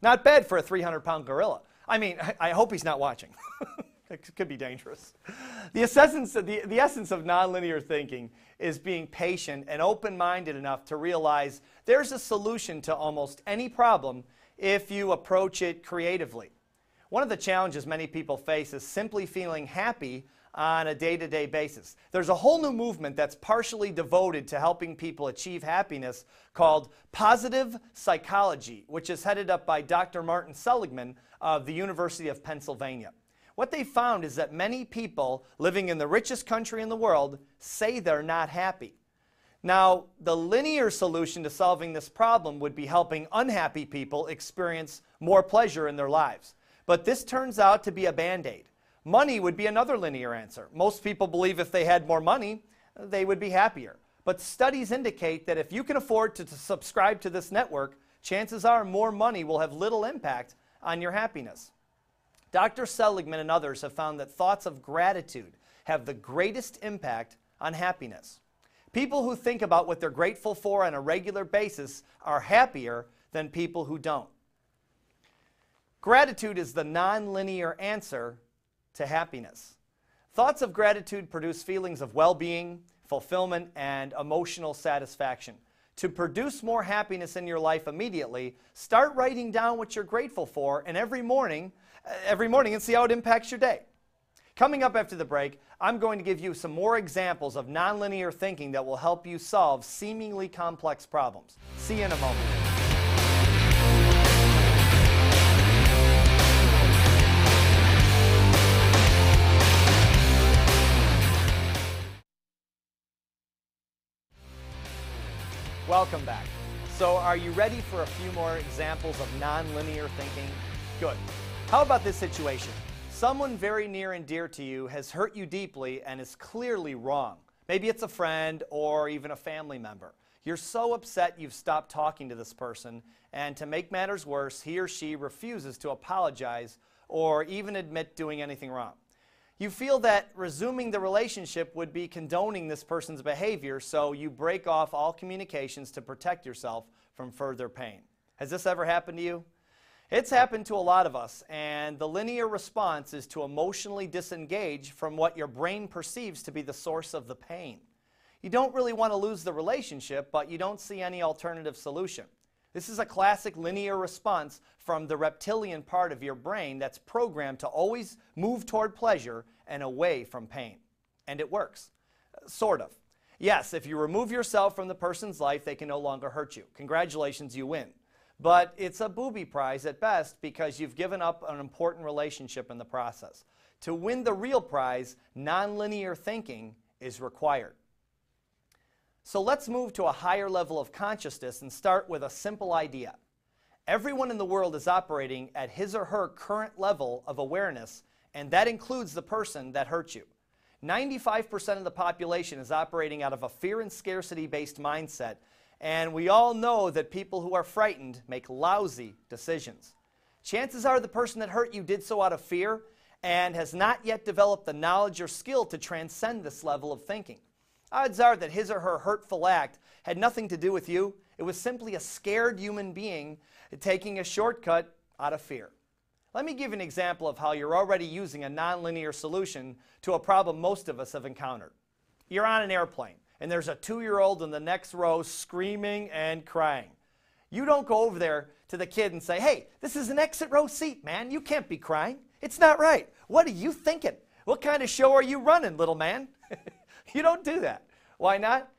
Not bad for a 300-pound gorilla. I mean, I hope he's not watching. It could be dangerous. The essence of nonlinear thinking is being patient and open-minded enough to realize there's a solution to almost any problem if you approach it creatively. One of the challenges many people face is simply feeling happy on a day-to-day basis. There's a whole new movement that's partially devoted to helping people achieve happiness called positive psychology, which is headed up by Dr. Martin Seligman of the University of Pennsylvania. What they found is that many people living in the richest country in the world say they're not happy. Now, the linear solution to solving this problem would be helping unhappy people experience more pleasure in their lives. But this turns out to be a band-aid. Money would be another linear answer. Most people believe if they had more money, they would be happier. But studies indicate that if you can afford to subscribe to this network, chances are more money will have little impact on your happiness. Dr. Seligman and others have found that thoughts of gratitude have the greatest impact on happiness. People who think about what they're grateful for on a regular basis are happier than people who don't. Gratitude is the nonlinear answer to happiness. Thoughts of gratitude produce feelings of well-being, fulfillment, and emotional satisfaction. To produce more happiness in your life immediately, start writing down what you're grateful for and every morning and see how it impacts your day. Coming up after the break, I'm going to give you some more examples of nonlinear thinking that will help you solve seemingly complex problems. See you in a moment. Welcome back. So are you ready for a few more examples of nonlinear thinking? Good. How about this situation? Someone very near and dear to you has hurt you deeply and is clearly wrong. Maybe it's a friend or even a family member. You're so upset you've stopped talking to this person, and to make matters worse, he or she refuses to apologize or even admit doing anything wrong. You feel that resuming the relationship would be condoning this person's behavior, so you break off all communications to protect yourself from further pain. Has this ever happened to you? It's happened to a lot of us, and the linear response is to emotionally disengage from what your brain perceives to be the source of the pain. You don't really want to lose the relationship, but you don't see any alternative solution. This is a classic linear response from the reptilian part of your brain that's programmed to always move toward pleasure and away from pain. And it works. Sort of. Yes, if you remove yourself from the person's life, they can no longer hurt you. Congratulations, you win. But it's a booby prize at best because you've given up an important relationship in the process. To win the real prize, nonlinear thinking is required. So let's move to a higher level of consciousness and start with a simple idea. Everyone in the world is operating at his or her current level of awareness, and that includes the person that hurt you. 95% of the population is operating out of a fear and scarcity-based mindset, and we all know that people who are frightened make lousy decisions. Chances are the person that hurt you did so out of fear and has not yet developed the knowledge or skill to transcend this level of thinking. Odds are that his or her hurtful act had nothing to do with you. It was simply a scared human being taking a shortcut out of fear. Let me give an example of how you're already using a nonlinear solution to a problem most of us have encountered. You're on an airplane, and there's a 2-year-old in the next row screaming and crying. You don't go over there to the kid and say, "Hey, this is an exit row seat, man. You can't be crying. It's not right. What are you thinking? What kind of show are you running, little man?" You don't do that. Why not?